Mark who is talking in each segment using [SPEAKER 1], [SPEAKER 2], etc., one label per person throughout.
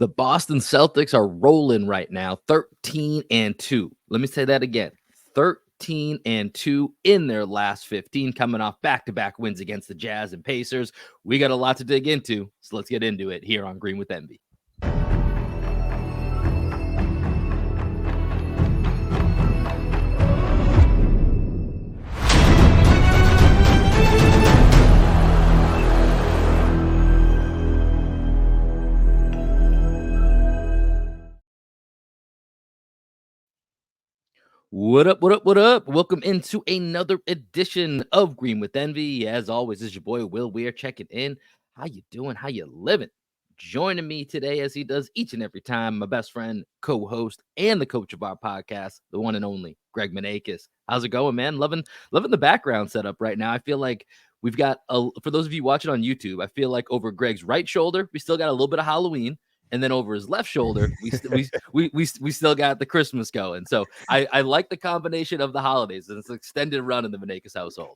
[SPEAKER 1] The Boston Celtics are rolling right now, 13-2. Let me say that again. 13-2 in their last 15, coming off back-to-back wins against the Jazz and Pacers. We got a lot to dig into, so let's get into it here on Green with Envy. What up, what up, what up? Welcome into another edition of Green with Envy. As always, is your boy Will Weir checking in. How you doing? How you living? Joining me today, as he does each and every time, my best friend, co-host, and the coach of our podcast, the one and only Greg Manakis. How's it going, man? Loving the background setup right now. I feel like we've got, for those of you watching on YouTube, I feel like over Greg's right shoulder, we still got a little bit of Halloween. And then over his left shoulder, we still got the Christmas going. So I like the combination of the holidays, and it's an extended run in the Manakis household.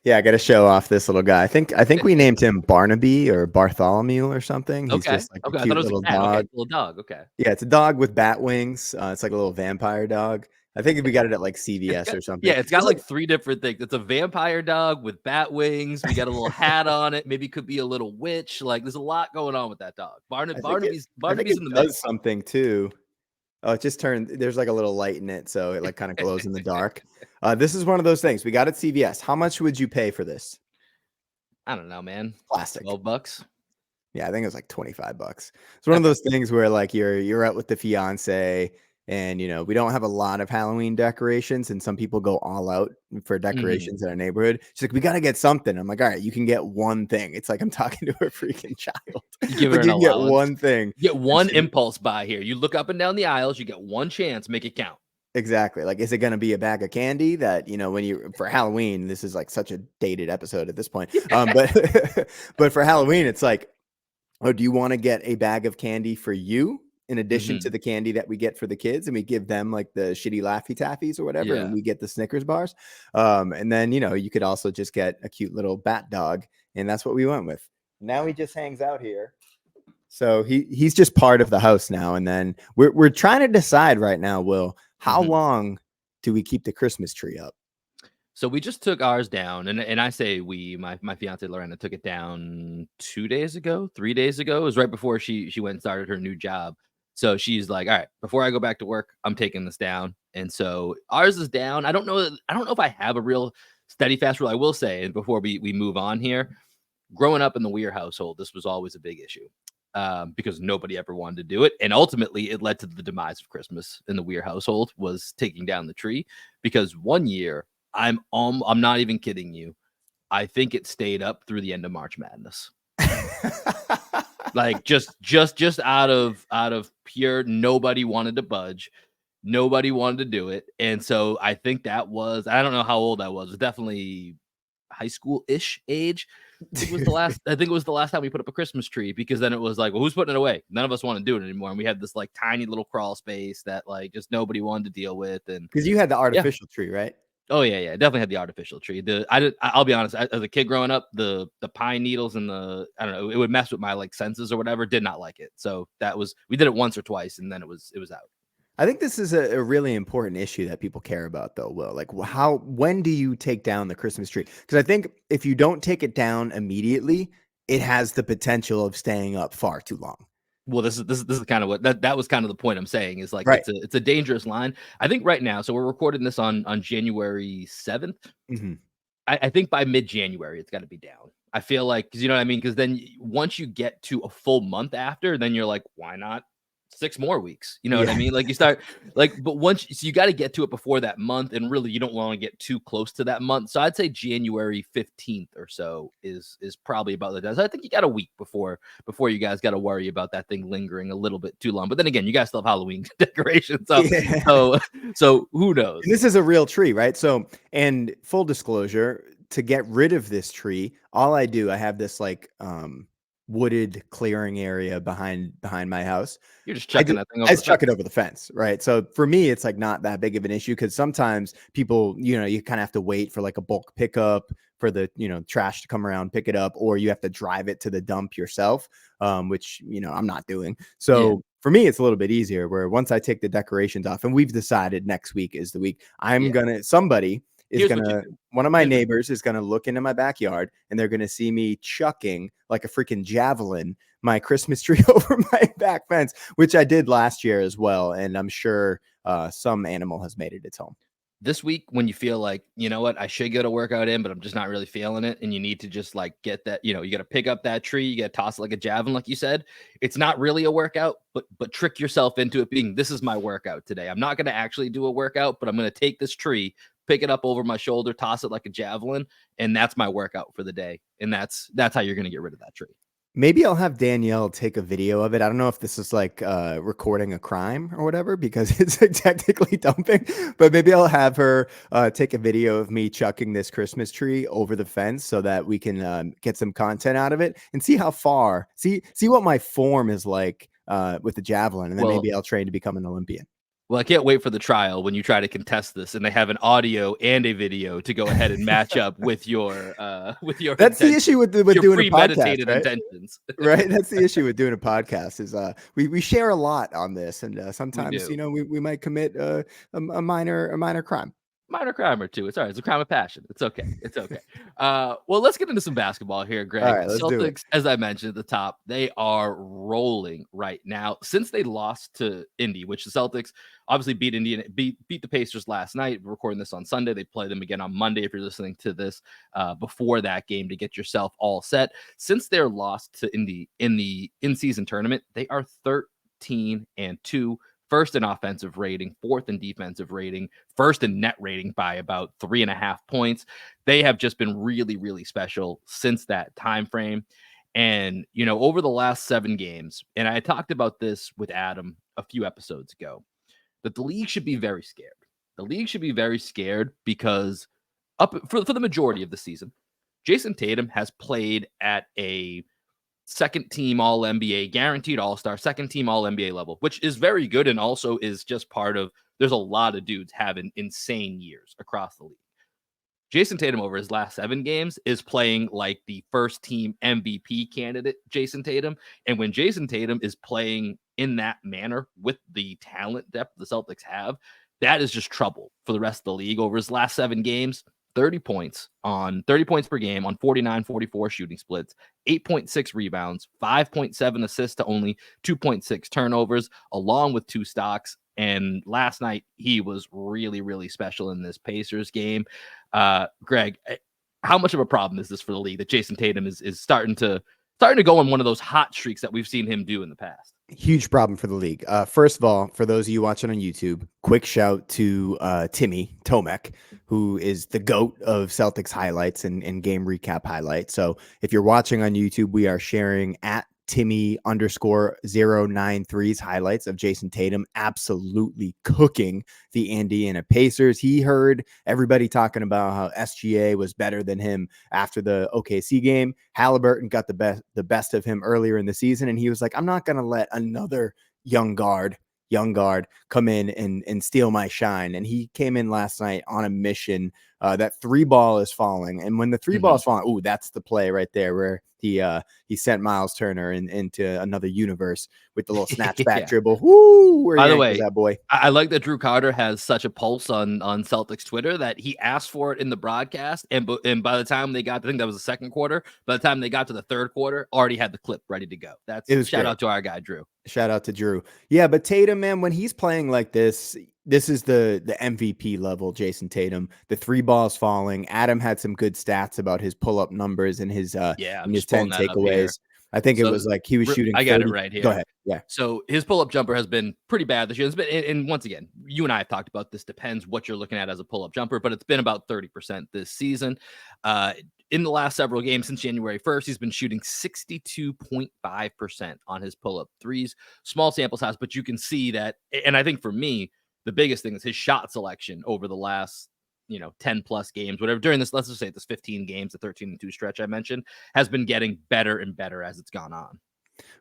[SPEAKER 2] Yeah, I got to show off this little guy. I think we named him Barnaby or Bartholomew or something. He's just like a cute little dog.
[SPEAKER 1] Okay, little dog. Okay.
[SPEAKER 2] Yeah, it's a dog with bat wings. It's like a little vampire dog. I think we got it at like CVS or something.
[SPEAKER 1] Yeah, it's got like three different things. It's a vampire dog with bat wings. We got a little hat on it. Maybe it could be a little witch. Like there's a lot going on with that dog. Barnaby's in the mix.
[SPEAKER 2] Something too. Oh, it just turned. There's like a little light in it, so it like kind of glows in the dark. This is one of those things we got at CVS. How much would you pay for this?
[SPEAKER 1] I don't know, man.
[SPEAKER 2] Plastic.
[SPEAKER 1] $12.
[SPEAKER 2] Yeah, I think it was like $25. It's one of those things where like you're out with the fiance. And, you know, we don't have a lot of Halloween decorations, and some people go all out for decorations in our neighborhood. She's like, we got to get something. I'm like, all right, you can get one thing. It's like I'm talking to a freaking child.
[SPEAKER 1] You can
[SPEAKER 2] get one thing.
[SPEAKER 1] You get one impulse buy here. You look up and down the aisles, you get one chance, make it count.
[SPEAKER 2] Exactly. Like, is it going to be a bag of candy that, you know, when you for Halloween, this is like such a dated episode at this point. But for Halloween, it's like, oh, do you want to get a bag of candy for you? In addition to the candy that we get for the kids, and we give them like the shitty Laffy Taffies or whatever, and we get the Snickers bars. And then, you know, you could also just get a cute little bat dog, and that's what we went with. Now he just hangs out here. So he's just part of the house now. And then we're trying to decide right now, Will, how long do we keep the Christmas tree up?
[SPEAKER 1] So we just took ours down, and I say my fiance Lorena took it down 3 days ago. It was right before she went and started her new job. So she's like, all right, before I go back to work, I'm taking this down. And so ours is down. I don't know if I have a real steady fast rule. I will say, and before we move on here, growing up in the Weir household, this was always a big issue because nobody ever wanted to do it. And ultimately, it led to the demise of Christmas in the Weir household, was taking down the tree. Because one year, I'm not even kidding you, I think it stayed up through the end of March Madness. Like just out of pure, nobody wanted to budge, nobody wanted to do it. And so I think that was, I don't know how old I was. It was definitely high school-ish age. I think it was the last time we put up a Christmas tree, because then it was like, well, who's putting it away? None of us want to do it anymore. And we had this like tiny little crawl space that like just nobody wanted to deal with. And
[SPEAKER 2] because you had the artificial tree, right?
[SPEAKER 1] Oh yeah, definitely had the artificial tree. I'll be honest, as a kid growing up, the pine needles and I don't know, it would mess with my like senses or whatever. Did not like it. So we did it once or twice, and then it was out.
[SPEAKER 2] I think this is a really important issue that people care about, though, Will. Like, when do you take down the Christmas tree? Because I think if you don't take it down immediately, it has the potential of staying up far too long.
[SPEAKER 1] Well, this is kind of what that was kind of the point I'm saying, is like,
[SPEAKER 2] right.
[SPEAKER 1] It's a dangerous line. I think right now, so we're recording this on January 7th. I think by mid-January, it's got to be down. I feel like, because you know what I mean? Because then once you get to a full month after, then you're like, why not 6 more weeks? You know what I mean? Like you start like, but so you got to get to it before that month, and really you don't want to get too close to that month. So I'd say January 15th or so is probably about the time. So I think you got a week before you guys got to worry about that thing lingering a little bit too long. But then again, you guys still have Halloween decorations. So who knows?
[SPEAKER 2] And this is a real tree, right? So, and full disclosure, to get rid of this tree, all I have this like wooded clearing area behind my house.
[SPEAKER 1] You're just chucking that thing
[SPEAKER 2] I
[SPEAKER 1] over the
[SPEAKER 2] just chuck
[SPEAKER 1] fence.
[SPEAKER 2] it over the fence, right? So for me, it's like not that big of an issue because sometimes people, you kind of have to wait for like a bulk pickup for the trash to come around, pick it up, or you have to drive it to the dump yourself, which I'm not doing.
[SPEAKER 1] Yeah.
[SPEAKER 2] So for me, it's a little bit easier. Where once I take the decorations off, and we've decided next week is the week
[SPEAKER 1] Yeah.
[SPEAKER 2] somebody is
[SPEAKER 1] Here's what you
[SPEAKER 2] gonna
[SPEAKER 1] do.
[SPEAKER 2] one of my
[SPEAKER 1] Here's what
[SPEAKER 2] neighbors is gonna look into my backyard and they're gonna see me chucking like a freaking javelin my Christmas tree over my back fence, which I did last year as well. And I'm sure some animal has made it its home.
[SPEAKER 1] This week, when you feel like, you know what, I should get a workout in, but I'm just not really feeling it, and you need to just like get that, you got to pick up that tree, you got to toss it like a javelin, like you said. It's not really a workout, but trick yourself into it being, this is my workout today. I'm not going to actually do a workout, but I'm going to take this tree, pick it up over my shoulder, toss it like a javelin, and that's my workout for the day. And that's how you're going to get rid of that tree.
[SPEAKER 2] Maybe I'll have Danielle take a video of it. I don't know if this is like recording a crime or whatever because it's like technically dumping, but maybe I'll have her take a video of me chucking this Christmas tree over the fence so that we can get some content out of it and see how far, see what my form is like with the javelin, and then maybe I'll train to become an Olympian.
[SPEAKER 1] Well, I can't wait for the trial when you try to contest this and they have an audio and a video to go ahead and match up with your
[SPEAKER 2] That's the issue with doing a podcast, right?
[SPEAKER 1] intentions.
[SPEAKER 2] Right. That's the issue with doing a podcast is we share a lot on this, and sometimes we might commit a minor crime.
[SPEAKER 1] Minor crime or two. It's all right. It's a crime of passion. It's okay. It's okay. Well, let's get into some basketball here, Greg.
[SPEAKER 2] All right, let's do it.
[SPEAKER 1] Celtics, as I mentioned at the top, they are rolling right now since they lost to Indy, which the Celtics obviously beat the Pacers last night. We're recording this on Sunday. They play them again on Monday. If you're listening to this before that game to get yourself all set, since their loss to Indy in the in-season tournament, they are 13-2. First in offensive rating, fourth in defensive rating, first in net rating by about 3.5 points. They have just been really, really special since that time frame. And, over the last 7 games, and I talked about this with Adam a few episodes ago, that the league should be very scared. The league should be very scared because for the majority of the season, Jayson Tatum has played at a second team all NBA, guaranteed all-star, second team all NBA level, which is very good. And also is just part of, there's a lot of dudes having insane years across the league. Jayson Tatum over his last 7 games is playing like the first team MVP candidate, Jayson Tatum. And when Jayson Tatum is playing in that manner with the talent depth the Celtics have, that is just trouble for the rest of the league. Over his last 7 games, 30 points per game on 49-44 shooting splits, 8.6 rebounds, 5.7 assists to only 2.6 turnovers, along with 2 stocks. And last night, he was really, really special in this Pacers game. Greg, how much of a problem is this for the league that Jayson Tatum is starting to go on one of those hot streaks that we've seen him do in the past?
[SPEAKER 2] Huge problem for the league. First of all, for those of you watching on YouTube, quick shout to Timmy Tomek, who is the GOAT of Celtics highlights and game recap highlights. So if you're watching on YouTube, we are sharing at Timmy_093's highlights of Jayson Tatum absolutely cooking the Indiana Pacers. He heard everybody talking about how SGA was better than him after the OKC game. Halliburton got the best of him earlier in the season, and he was like, I'm not going to let another young guard come in and steal my shine. And he came in last night on a mission. That 3 ball is falling, and when the 3 ball is falling, ooh, that's the play right there where he sent Miles Turner into another universe with the little snatchback dribble. Woo!
[SPEAKER 1] By the way,
[SPEAKER 2] that boy,
[SPEAKER 1] I like that Drew Carter has such a pulse on Celtics Twitter that he asked for it in the broadcast, and by the time they got, I think that was the second quarter. By the time they got to the third quarter, already had the clip ready to go. Shout out to our guy Drew.
[SPEAKER 2] Shout out to Drew. Yeah, but Tatum, man, when he's playing like this is the MVP level Jayson Tatum. The 3 balls falling. Adam had some good stats about his pull-up numbers and his 10 takeaways. I think it was like he was shooting 30.
[SPEAKER 1] I got it right here.
[SPEAKER 2] Go ahead. Yeah.
[SPEAKER 1] So his pull-up jumper has been pretty bad this year. It's been, and once again, you and I have talked about this. Depends what you're looking at as a pull-up jumper, but it's been about 30% this season. In the last several games since January 1st, he's been shooting 62.5% on his pull-up threes. Small sample size, but you can see that. And I think for me, the biggest thing is his shot selection over the last 10 plus games, whatever, during this, let's just say this 15 games, the 13-2 stretch I mentioned, has been getting better and better as it's gone on.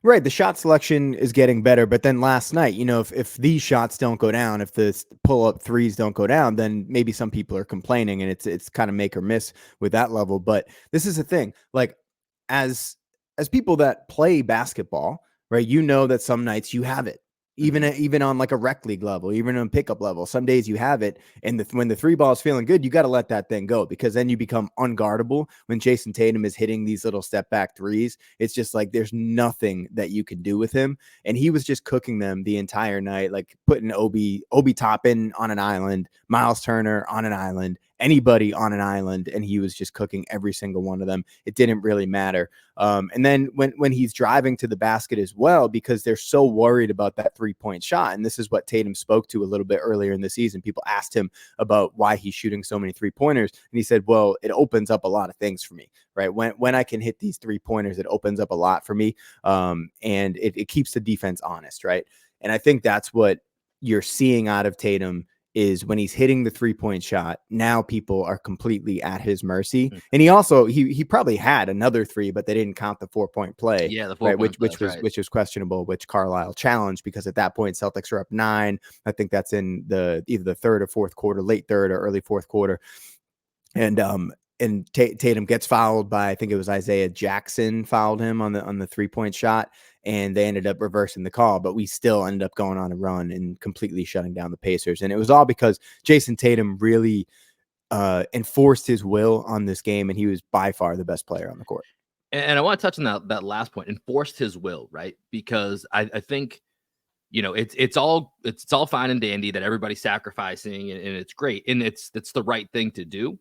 [SPEAKER 2] Right. The shot selection is getting better. But then last night, if these shots don't go down, if the pull-up threes don't go down, then maybe some people are complaining, and it's kind of make or miss with that level. But this is the thing. Like, as people that play basketball, right, that some nights you have it. Even on like a rec league level, even on pickup level, some days you have it. And when the three ball is feeling good, you got to let that thing go, because then you become unguardable. When Jayson Tatum is hitting these little step back threes, it's just like there's nothing that you can do with him. And he was just cooking them the entire night, like putting Obi Toppin on an island, Miles Turner on an island, anybody on an island, and he was just cooking every single one of them. It didn't really matter. And then when he's driving to the basket as well, because they're so worried about that 3-point shot. And this is what Tatum spoke to a little bit earlier in the season. People asked him about why he's shooting so many 3-pointers. And he said, well, it opens up a lot of things for me, right? When I can hit these 3-pointers, it opens up a lot for me. And it keeps the defense honest, right? And I think that's what you're seeing out of Tatum, is when he's hitting the 3-point shot, now people are completely at his mercy. And he also, he probably had another 3, but they didn't count the 4-point play.
[SPEAKER 1] Yeah, the
[SPEAKER 2] 4-point
[SPEAKER 1] play,
[SPEAKER 2] which was questionable, which Carlisle challenged, because at that point Celtics are up 9. I think that's in either the third or fourth quarter, late third or early fourth quarter. And Tatum gets fouled by, I think it was Isaiah Jackson fouled him on the 3-point shot, and they ended up reversing the call, but we still ended up going on a run and completely shutting down the Pacers. And it was all because Jayson Tatum really enforced his will on this game, and he was by far the best player on the court.
[SPEAKER 1] And I want to touch on that last point, enforced his will, right? Because I think, it's all fine and dandy that everybody's sacrificing, and it's great, and it's the right thing to do.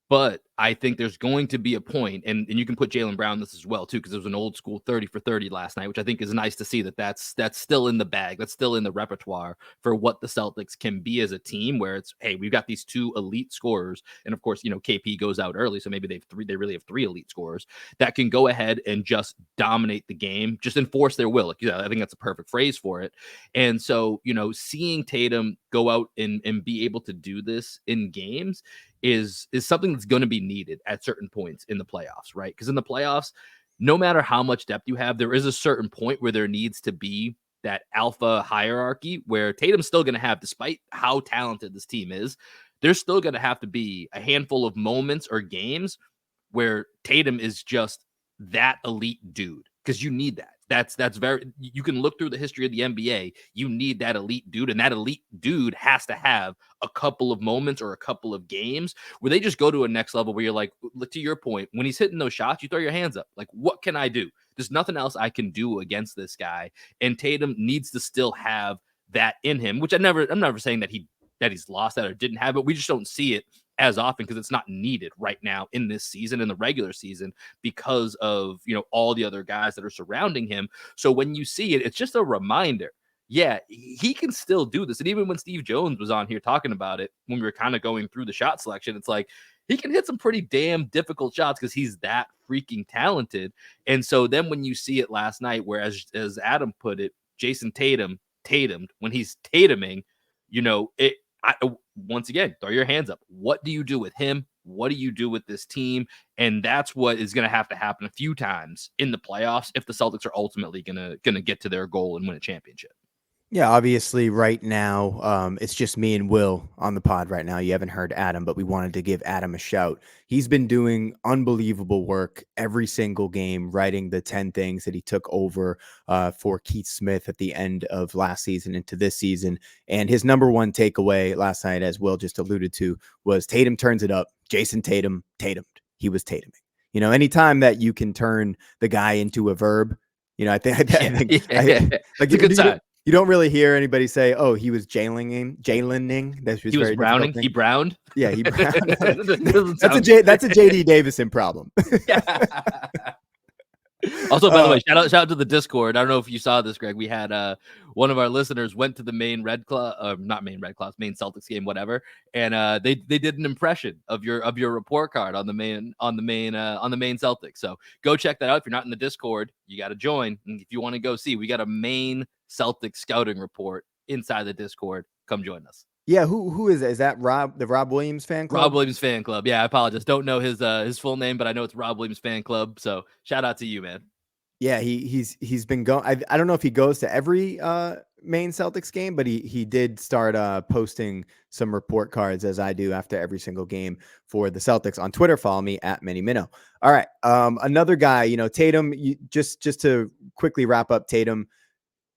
[SPEAKER 1] But I think there's going to be a point, and you can put Jaylen Brown this as well, too, because it was an old school 30 for 30 last night, which I think is nice to see that's still in the bag. That's still in the repertoire for what the Celtics can be as a team, where it's, hey, we've got these 2 elite scorers. And of course, KP goes out early, so maybe they really have 3 elite scorers that can go ahead and just dominate the game, just enforce their will. I think that's a perfect phrase for it. And so, seeing Tatum go out and be able to do this in games is something that's going to be needed at certain points in the playoffs, right? Because in the playoffs, no matter how much depth you have, there is a certain point where there needs to be that alpha hierarchy, where Tatum's still going to have, despite how talented this team is, there's still going to have to be a handful of moments or games where Tatum is just that elite dude, because you need that. That's very, you can look through the history of the NBA. You need that elite dude, and that elite dude has to have a couple of moments or a couple of games where they just go to a next level, where you're like, to your point, when he's hitting those shots, you throw your hands up. Like, what can I do? There's nothing else I can do against this guy. And Tatum needs to still have that in him, which I'm never saying that he's lost that or didn't have it. We just don't see it as often because it's not needed right now in this season, in the regular season, because of, all the other guys that are surrounding him. So when you see it, it's just a reminder. Yeah, he can still do this. And even when Steve Jones was on here talking about it, when we were kind of going through the shot selection, it's like he can hit some pretty damn difficult shots because he's that freaking talented. And so then when you see it last night, where as Adam put it, Jayson Tatum, when he's Tatuming, once again, throw your hands up. What do you do with him? What do you do with this team? And that's what is going to have to happen a few times in the playoffs if the Celtics are ultimately going to get to their goal and win a championship.
[SPEAKER 2] Yeah, obviously right now, it's just me and Will on the pod right now. You haven't heard Adam, but we wanted to give Adam a shout. He's been doing unbelievable work every single game, writing the 10 things that he took over for Keith Smith at the end of last season into this season. And his number one takeaway last night, as Will just alluded to, was Tatum turns it up. Jayson Tatum, Tatumed. He was Tatuming. Anytime that you can turn the guy into a verb, I think like
[SPEAKER 1] it's a good sign.
[SPEAKER 2] You don't really hear anybody say, "Oh, he was jailening."
[SPEAKER 1] He was browning. He browned.
[SPEAKER 2] Yeah, he browned. That's a JD Davison problem.
[SPEAKER 1] Also, by the way, shout out to the Discord. I don't know if you saw this, Greg. We had one of our listeners went to the main Celtics game, whatever, and they did an impression of your report card on the main Celtics. So go check that out. If you're not in the Discord, you got to join. And if you want to go see, we got a main Celtics scouting report inside the Discord. Come join us.
[SPEAKER 2] Yeah, who is that? Is that Rob, the Rob Williams fan
[SPEAKER 1] Rob
[SPEAKER 2] club?
[SPEAKER 1] Williams fan club. Yeah, I apologize. Don't know his full name, but I know it's Rob Williams fan club. So shout out to you, man.
[SPEAKER 2] Yeah, he's been going. I don't know if he goes to every main Celtics game, but he did start posting some report cards as I do after every single game for the Celtics on Twitter. Follow me at Manny Minnow. All right, another guy, Tatum. Just to quickly wrap up Tatum.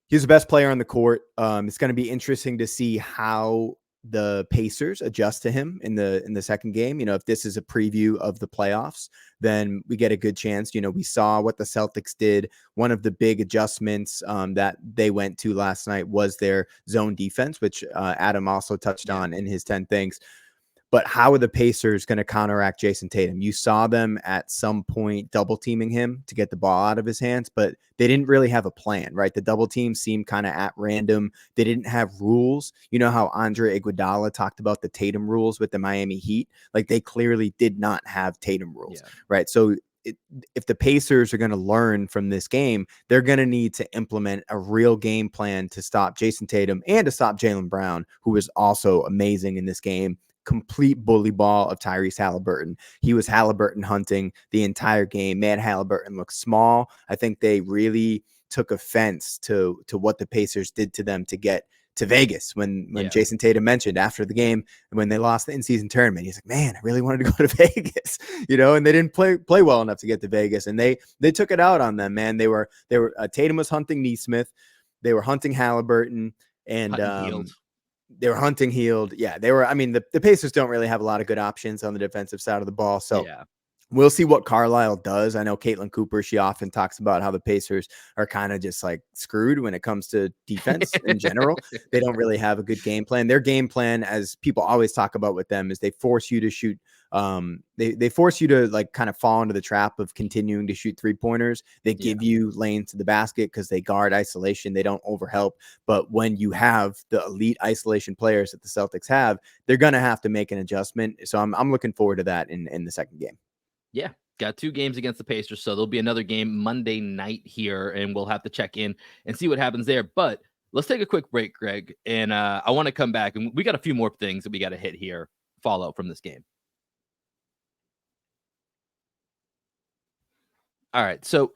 [SPEAKER 2] He's the best player on the court. It's going to be interesting to see how the Pacers adjust to him in the second game. If this is a preview of the playoffs, then we get a good chance. We saw what the Celtics did. One of the big adjustments that they went to last night was their zone defense, which Adam also touched on in his 10 things. But how are the Pacers going to counteract Jayson Tatum? You saw them at some point double teaming him to get the ball out of his hands, but they didn't really have a plan, right? The double team seemed kind of at random. They didn't have rules. You know how Andre Iguodala talked about the Tatum rules with the Miami Heat? Like, they clearly did not have Tatum rules, right? So if the Pacers are going to learn from this game, they're going to need to implement a real game plan to stop Jayson Tatum and to stop Jaylen Brown, who was also amazing in this game. Complete bully ball of Tyrese Halliburton. He was Halliburton hunting the entire game. Man, Halliburton looked small. I think they really took offense to what the Pacers did to them to get to Vegas when Jayson Tatum mentioned after the game when they lost the in-season tournament. He's like, man, I really wanted to go to Vegas, and they didn't play well enough to get to Vegas. And they took it out on them, man. They were Tatum was hunting NeSmith. They were hunting Halliburton and they were hunting Hield. Yeah, they were. I mean, the Pacers don't really have a lot of good options on the defensive side of the ball. So we'll see what Carlisle does. I know Caitlin Cooper, she often talks about how the Pacers are kind of just like screwed when it comes to defense in general. They don't really have a good game plan. Their game plan, as people always talk about with them, is they force you to shoot. They force you to like kind of fall into the trap of continuing to shoot 3-pointers. They give you lanes to the basket because they guard isolation. They don't overhelp. But when you have the elite isolation players that the Celtics have, they're going to have to make an adjustment. So I'm looking forward to that in the second game.
[SPEAKER 1] Yeah, got 2 games against the Pacers, so there'll be another game Monday night here, and we'll have to check in and see what happens there. But let's take a quick break, Greg, and I want to come back, and we got a few more things that we got to hit here, fallout from this game. All right, so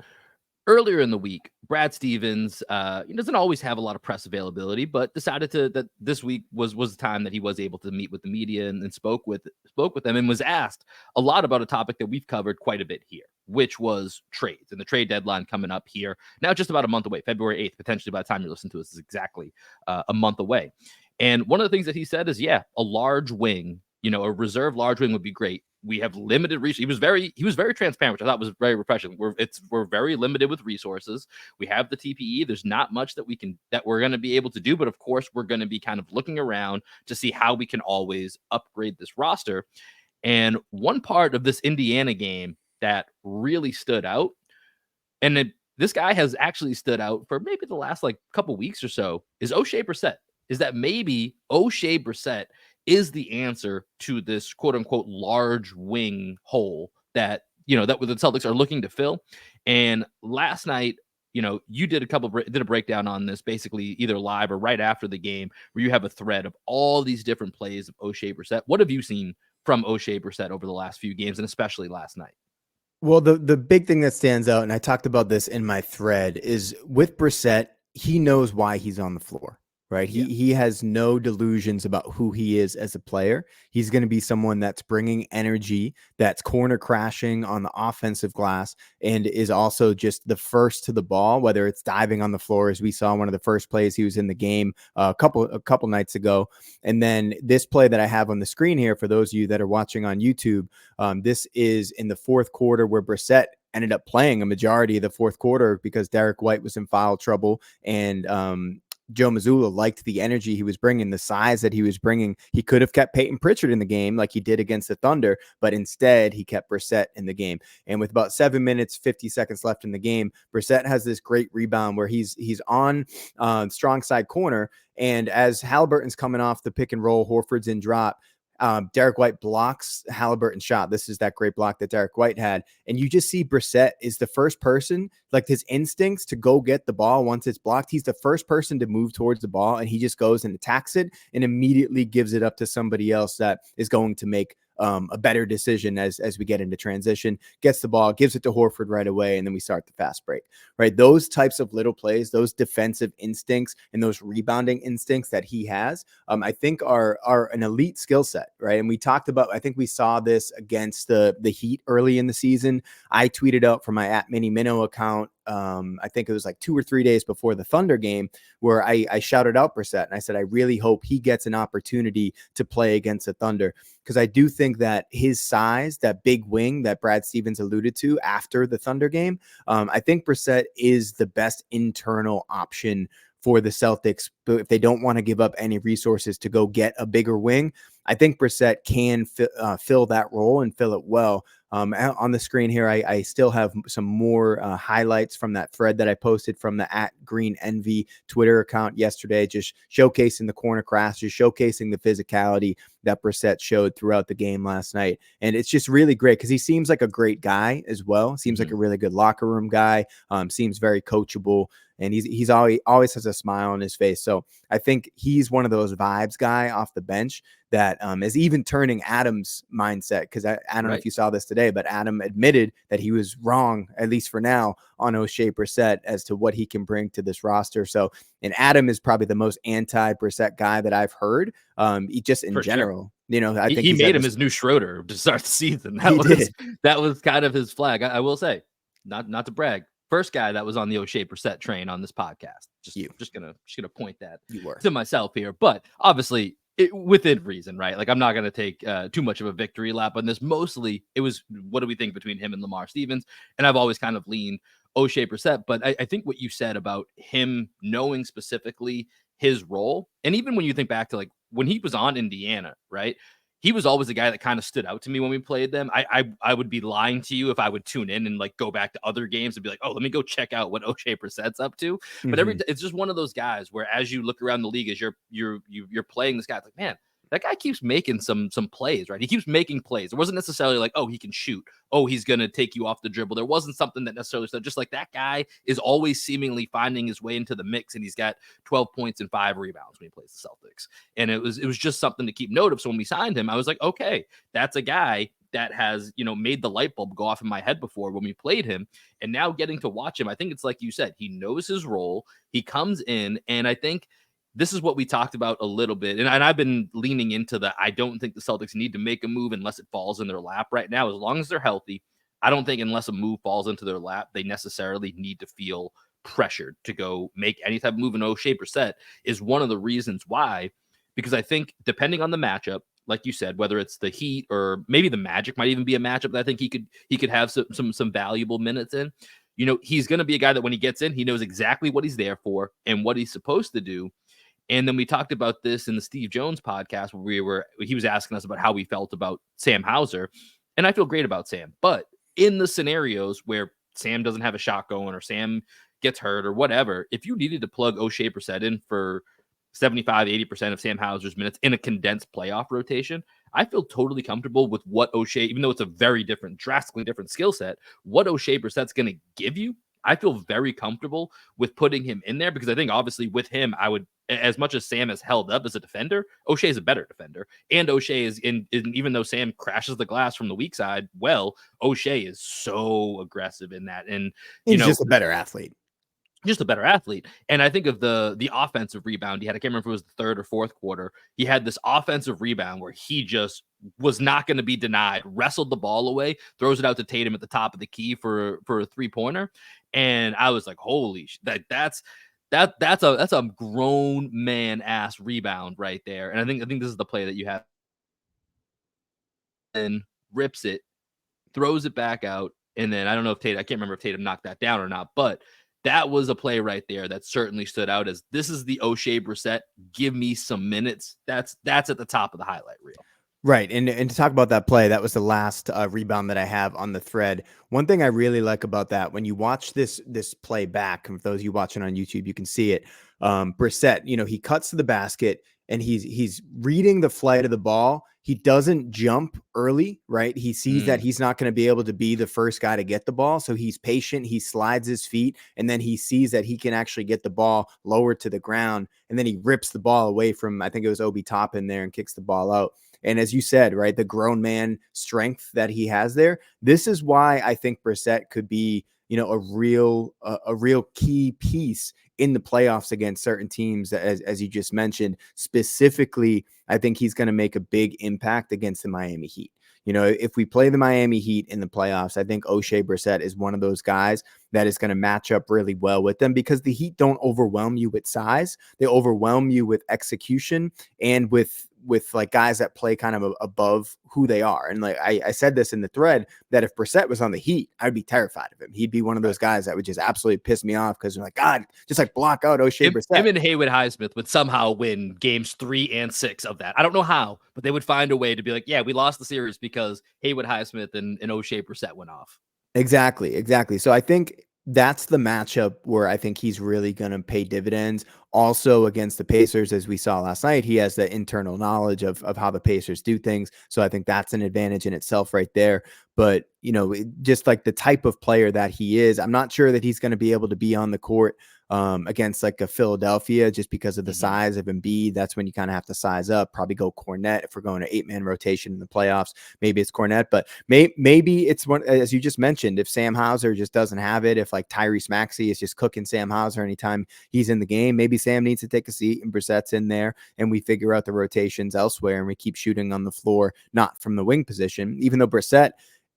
[SPEAKER 1] earlier in the week, Brad Stevens, he doesn't always have a lot of press availability, but decided that this week was the time that he was able to meet with the media and spoke with them and was asked a lot about a topic that we've covered quite a bit here, which was trades and the trade deadline coming up here now, just about a month away, February 8th, potentially by the time you listen to this is exactly a month away. And one of the things that he said is, a large wing, a reserve large wing would be great. We have limited resources. He was very transparent, which I thought was very refreshing. We're very limited with resources. We have the TPE. There's not much that we're going to be able to do, but of course we're going to be kind of looking around to see how we can always upgrade this roster. And one part of this Indiana game that really stood out, and this guy has actually stood out for maybe the last couple weeks or so, is Oshae Brissett. Is that maybe Oshae Brissett is the answer to this quote unquote large wing hole that the Celtics are looking to fill. And last night, you did a breakdown on this basically either live or right after the game where you have a thread of all these different plays of Oshae Brissett. What have you seen from Oshae Brissett over the last few games and especially last night?
[SPEAKER 2] Well, the big thing that stands out, and I talked about this in my thread, is with Brissett, he knows why he's on the floor. Right. He has no delusions about who he is as a player. He's going to be someone that's bringing energy, that's corner crashing on the offensive glass, and is also just the first to the ball, whether it's diving on the floor, as we saw one of the first plays he was in the game a couple nights ago. And then this play that I have on the screen here, for those of you that are watching on YouTube, this is in the fourth quarter where Brissett ended up playing a majority of the fourth quarter because Derek White was in foul trouble, and Joe Mazzulla liked the energy he was bringing, the size that he was bringing. He could have kept Peyton Pritchard in the game like he did against the Thunder, but instead he kept Brissett in the game. And with about 7 minutes, 50 seconds left in the game, Brissett has this great rebound where he's on strong side corner. And as Halliburton's coming off the pick and roll, Horford's in drop, Derek White blocks Halliburton's shot. This is that great block that Derek White had. And you just see Brissett is the first person, like his instincts to go get the ball once it's blocked. He's the first person to move towards the ball, and he just goes and attacks it and immediately gives it up to somebody else that is going to make a better decision as we get into transition, gets the ball, gives it to Horford right away, and then we start the fast break, right? Those types of little plays, those defensive instincts and those rebounding instincts that he has, I think are an elite skill set, right? And we talked about, I think we saw this against the Heat early in the season. I tweeted out from my @MiniMinnow account, I think it was like 2 or 3 days before the Thunder game, where I shouted out Brissett and I said, I really hope he gets an opportunity to play against the Thunder, because I do think that his size, that big wing that Brad Stevens alluded to after the Thunder game, I think Brissett is the best internal option for the Celtics. But if they don't want to give up any resources to go get a bigger wing, I think Brissett can fill that role and fill it well. On the screen here, I still have some more highlights from that thread that I posted from the @GreenEnvy Twitter account yesterday, just showcasing the corner crashes, showcasing the physicality that Brissett showed throughout the game last night. And it's just really great because he seems like a great guy as well. Seems like a really good locker room guy. Seems very coachable. And he's always has a smile on his face. So I think he's one of those vibes guy off the bench that is even turning Adam's mindset. Because I don't know if you saw this today, but Adam admitted that he was wrong, at least for now, on Oshae Brissett as to what he can bring to this roster. So, and Adam is probably the most anti-Brissett guy that I've heard. Just in general. You know, I think
[SPEAKER 1] he made him his new Schroeder to start the season. That was kind of his flag. I will say, not to brag, first guy that was on the Oshae Brissett train on this podcast. Just gonna point that to myself here, but obviously within reason, right? Like I'm not gonna take too much of a victory lap on this. Mostly, it was what do we think between him and Lamar Stevens, and I've always kind of leaned Oshae Brissett. But I think what you said about him knowing specifically his role, and even when you think back to like when he was on Indiana, right? He was always the guy that kind of stood out to me when we played them. I would be lying to you if I would tune in and like go back to other games and be like, oh, let me go check out what Oshae Brissett's up to. But it's just one of those guys where as you look around the league, as you're playing this guy, it's like, man, that guy keeps making some plays, right? He keeps making plays. It wasn't necessarily like, oh, he can shoot. Oh, he's going to take you off the dribble. There wasn't something that necessarily said, just like that guy is always seemingly finding his way into the mix, and he's got 12 points and 5 rebounds when he plays the Celtics. And it was just something to keep note of. So when we signed him, I was like, okay, that's a guy that has, made the light bulb go off in my head before when we played him. And now getting to watch him, I think it's like you said, he knows his role. He comes in, and I think this is what we talked about a little bit. And I've been leaning into I don't think the Celtics need to make a move unless it falls in their lap right now. As long as they're healthy, I don't think unless a move falls into their lap, they necessarily need to feel pressured to go make any type of move. And Oshae Brissett is one of the reasons why, because I think depending on the matchup, like you said, whether it's the Heat or maybe the Magic might even be a matchup that I think he could have some valuable minutes in. He's going to be a guy that when he gets in, he knows exactly what he's there for and what he's supposed to do. And then we talked about this in the Steve Jones podcast where he was asking us about how we felt about Sam Hauser. And I feel great about Sam. But in the scenarios where Sam doesn't have a shot going or Sam gets hurt or whatever, if you needed to plug Oshae Brissett in for 75, 80% of Sam Hauser's minutes in a condensed playoff rotation, I feel totally comfortable with what Oshae, even though it's a very drastically different skill set, what Oshae Brissett's going to give you. I feel very comfortable with putting him in there because I think obviously with him, I would, as much as Sam has held up as a defender, Oshae is a better defender. And Oshae is even though Sam crashes the glass from the weak side, Oshae is so aggressive in that. And
[SPEAKER 2] he's just a better athlete.
[SPEAKER 1] Just a better athlete. And I think of the offensive rebound he had, I can't remember if it was the third or fourth quarter. He had this offensive rebound where he just was not going to be denied, wrestled the ball away, throws it out to Tatum at the top of the key for a 3-pointer. And I was like, holy, that's a grown man ass rebound right there. And I think this is the play that you have. And rips it, throws it back out. And then I don't know if I can't remember if Tatum knocked that down or not, but that was a play right there that certainly stood out as this is the Oshae Brissett. Give me some minutes. That's at the top of the highlight reel.
[SPEAKER 2] Right. And to talk about that play, that was the last rebound that I have on the thread. One thing I really like about that, when you watch this play back, for those of you watching on YouTube, you can see it. Brissett, he cuts to the basket and he's reading the flight of the ball. He doesn't jump early, right? He sees that he's not going to be able to be the first guy to get the ball. So he's patient. He slides his feet, and then he sees that he can actually get the ball lower to the ground. And then he rips the ball away from, I think it was Obi Toppin there, and kicks the ball out. And as you said, right, the grown man strength that he has there, this is why I think Brissett could be, a real key piece in the playoffs against certain teams, as you just mentioned. Specifically, I think he's going to make a big impact against the Miami Heat. If we play the Miami Heat in the playoffs, I think Oshae Brissett is one of those guys that is going to match up really well with them, because the Heat don't overwhelm you with size. They overwhelm you with execution and with like guys that play kind of above who they are. And like I said this in the thread, that if Brissett was on the Heat, I'd be terrified of him. He'd be one of those guys that would just absolutely piss me off, because they're like, God, just like block out Oshae Brissett.
[SPEAKER 1] Him and Haywood Highsmith would somehow win games 3 and 6 of that. I don't know how, but they would find a way to be like, yeah, we lost the series because Haywood Highsmith and Oshae Brissett went off.
[SPEAKER 2] Exactly. So I think that's the matchup where I think he's really going to pay dividends. Also against the Pacers, as we saw last night, he has the internal knowledge of how the Pacers do things. So I think that's an advantage in itself right there. But, just like the type of player that he is, I'm not sure that he's going to be able to be on the court against like a Philadelphia, just because of the size of Embiid. That's when you kind of have to size up, probably go Cornet. If we're going to 8-man rotation in the playoffs, maybe it's Cornet, but maybe it's one, as you just mentioned, if Sam Hauser just doesn't have it, if like Tyrese Maxey is just cooking Sam Hauser anytime he's in the game, maybe Sam needs to take a seat and Brissett's in there, and we figure out the rotations elsewhere, and we keep shooting on the floor, not from the wing position. Even though Brissett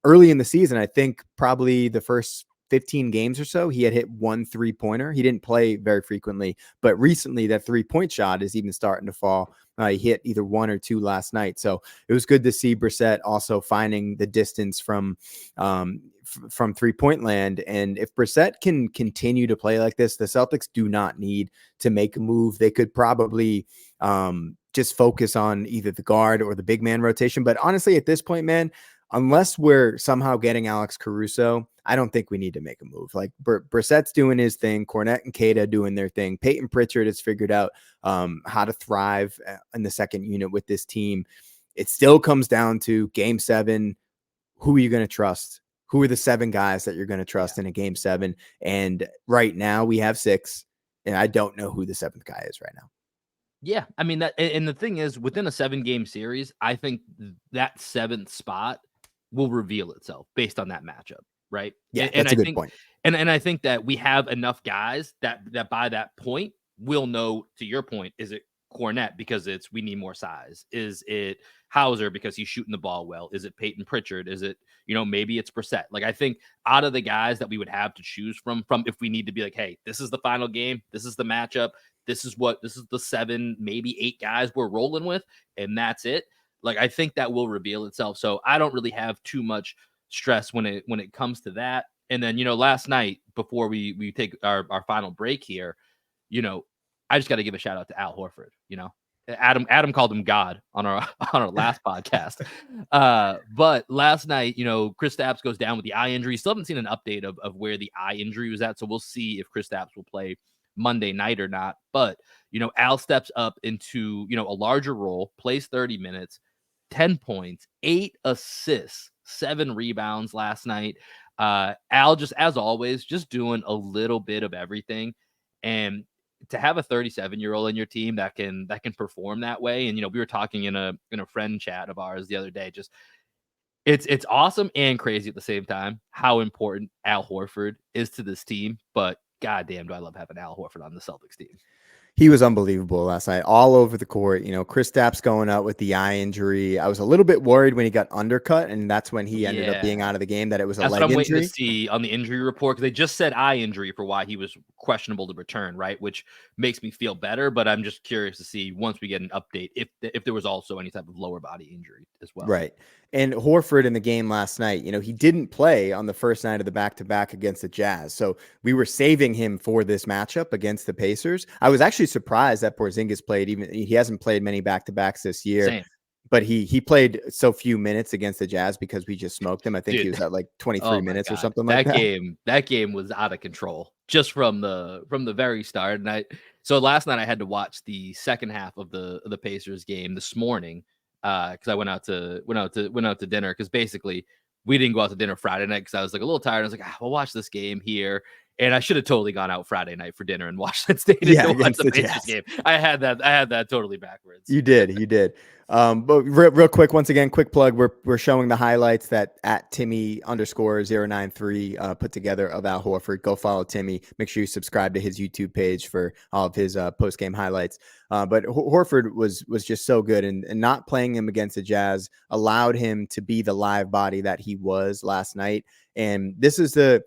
[SPEAKER 2] early in the season, I think probably the first 15 games or so, he had hit 1 3-pointer. He didn't play very frequently, but recently that 3-point shot is even starting to fall. He hit either 1 or 2 last night. So it was good to see Brissett also finding the distance from 3-point land. And if Brissett can continue to play like this, the Celtics do not need to make a move. They could probably just focus on either the guard or the big man rotation. But honestly, at this point, man, unless we're somehow getting Alex Caruso, I don't think we need to make a move. Like Brissett's doing his thing, Cornet and Queta doing their thing. Peyton Pritchard has figured out how to thrive in the second unit with this team. It still comes down to Game 7. Who are you going to trust? Who are the 7 guys that you're going to trust in a Game 7? And right now we have 6, and I don't know who the 7th guy is right now.
[SPEAKER 1] Yeah, I mean that, and the thing is, within a 7-game series, I think that 7th spot will reveal itself based on that matchup, right?
[SPEAKER 2] Yeah,
[SPEAKER 1] and
[SPEAKER 2] that's a
[SPEAKER 1] I
[SPEAKER 2] good
[SPEAKER 1] think,
[SPEAKER 2] point.
[SPEAKER 1] And I think that we have enough guys that by that point we'll know. To your point, is it Cornet because we need more size? Is it Hauser because he's shooting the ball well? Is it Peyton Pritchard? Is it maybe it's Brissett? Like I think out of the guys that we would have to choose from if we need to be like, hey, this is the final game, this is the matchup, this is the 7, maybe 8 guys we're rolling with, and that's it. Like, I think that will reveal itself. So I don't really have too much stress when it comes to that. And then, last night before we take our final break here, I just got to give a shout out to Al Horford. Adam called him God on our last podcast. But last night, Kristaps goes down with the eye injury. Still haven't seen an update of where the eye injury was at. So we'll see if Kristaps will play Monday night or not. But, Al steps up into, a larger role, plays 30 minutes, 10 points, 8 assists, 7 rebounds last night. Al, just as always, just doing a little bit of everything. And to have a 37-year-old in your team that can perform that way. And, we were talking in a friend chat of ours the other day, just it's awesome and crazy at the same time how important Al Horford is to this team. But goddamn, do I love having Al Horford on the Celtics team.
[SPEAKER 2] He was unbelievable last night, all over the court. Kristaps going out with the eye injury. I was a little bit worried when he got undercut, and that's when he ended up being out of the game, that it was a leg injury.
[SPEAKER 1] Waiting to see on the injury report, because they just said eye injury for why he was questionable to return, right? Which makes me feel better, but I'm just curious to see once we get an update if there was also any type of lower body injury as well.
[SPEAKER 2] Right. And Horford in the game last night, he didn't play on the first night of the back-to-back against the Jazz. So we were saving him for this matchup against the Pacers. I was actually surprised that Porzingis played. He hasn't played many back-to-backs this year.
[SPEAKER 1] Same.
[SPEAKER 2] But he played so few minutes against the Jazz because we just smoked him. I think he
[SPEAKER 1] Dude.
[SPEAKER 2] was at like 23
[SPEAKER 1] Oh my
[SPEAKER 2] minutes or
[SPEAKER 1] god.
[SPEAKER 2] something like that.
[SPEAKER 1] That game was out of control just from the very start. And so last night I had to watch the second half of the Pacers game this morning because I went out to dinner because basically we didn't go out to dinner Friday night because I was like a little tired. I was like, we'll watch this game here. And I should have totally gone out Friday night for dinner in Washington State to watch
[SPEAKER 2] Against
[SPEAKER 1] the
[SPEAKER 2] the
[SPEAKER 1] Pacers
[SPEAKER 2] Jazz.
[SPEAKER 1] game. I had that totally backwards.
[SPEAKER 2] You did. But real quick, once again, quick plug. We're showing the highlights that at Timmy_093 put together of Al Horford. Go follow Timmy. Make sure you subscribe to his YouTube page for all of his post game highlights. But Horford was just so good, and not playing him against the Jazz allowed him to be the live body that he was last night. And this is the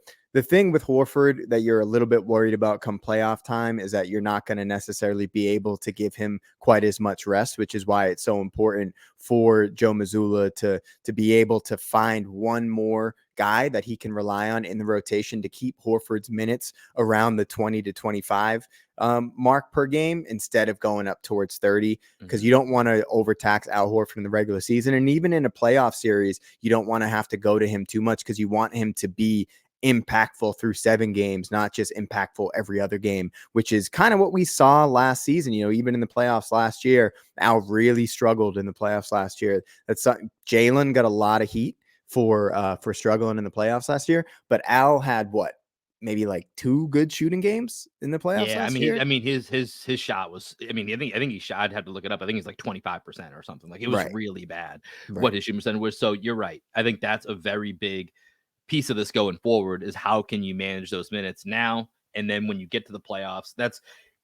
[SPEAKER 2] thing with Horford that you're a little bit worried about come playoff time is that you're not going to necessarily be able to give him quite as much rest, which is why it's so important for Joe Mazzulla to be able to find one more guy that he can rely on in the rotation to keep Horford's minutes around the 20 to 25 mark per game instead of going up towards 30, because you don't want to overtax Al Horford in the regular season. And even in a playoff series, you don't want to have to go to him too much because you want him to be impactful through 7 games, not just impactful every other game, which is kind of what we saw last season. Even in the playoffs last year, Al really struggled in the playoffs last year. Jaylen got a lot of heat for struggling in the playoffs last year, but Al had maybe like 2 good shooting games in the playoffs last year.
[SPEAKER 1] His shot was. I think he shot. I'd have to look it up. I think he's like 25% or something. Like it was really bad. What his shooting percentage was. So you're right. I think that's a very big piece of this going forward is how can you manage those minutes now and then when you get to the playoffs. And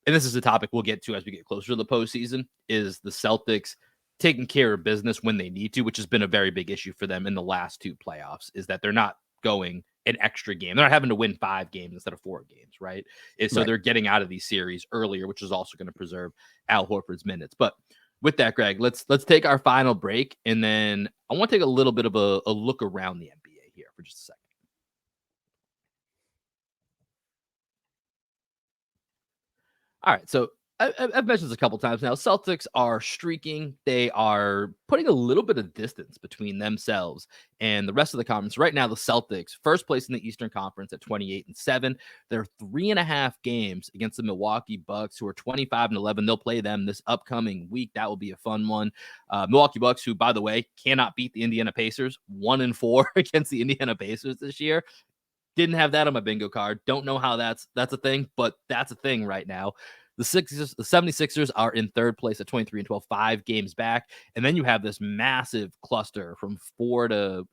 [SPEAKER 1] this is a topic we'll get to as we get closer to the postseason, is the Celtics taking care of business when they need to, which has been a very big issue for them in the last 2 playoffs, is that they're not going an extra game. They're not having to win 5 games instead of 4 games, right? So they're getting out of these series earlier, which is also going to preserve Al Horford's minutes. But with that, Greg, let's take our final break, and then I want to take a little bit of a look around the NBA here for just a second. All right, so I've mentioned this a couple times now. Celtics are streaking. They are putting a little bit of distance between themselves and the rest of the conference. Right now, the Celtics, first place in the Eastern Conference at 28-7. They're 3.5 games against the Milwaukee Bucks, who are 25-11. They'll play them this upcoming week. That will be a fun one. Milwaukee Bucks, who, by the way, cannot beat the Indiana Pacers, 1-4 against the Indiana Pacers this year. Didn't have that on my bingo card. Don't know how that's a thing, but that's a thing right now. The 76ers are in third place at 23-12, 5 games back. And then you have this massive cluster from 4 to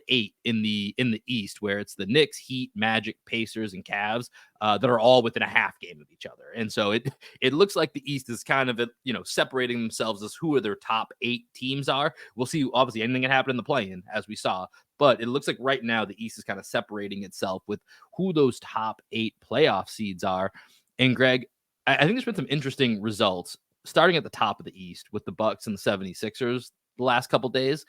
[SPEAKER 1] 8 in the East, where it's the Knicks, Heat, Magic, Pacers, and Cavs that are all within a half game of each other. And so it looks like the East is kind of separating themselves as who their top 8 teams are. We'll see. Obviously, anything can happen in the play-in, as we saw. But it looks like right now the East is kind of separating itself with who those top 8 playoff seeds are. And Greg, I think there's been some interesting results starting at the top of the East with the Bucks and the 76ers the last couple days.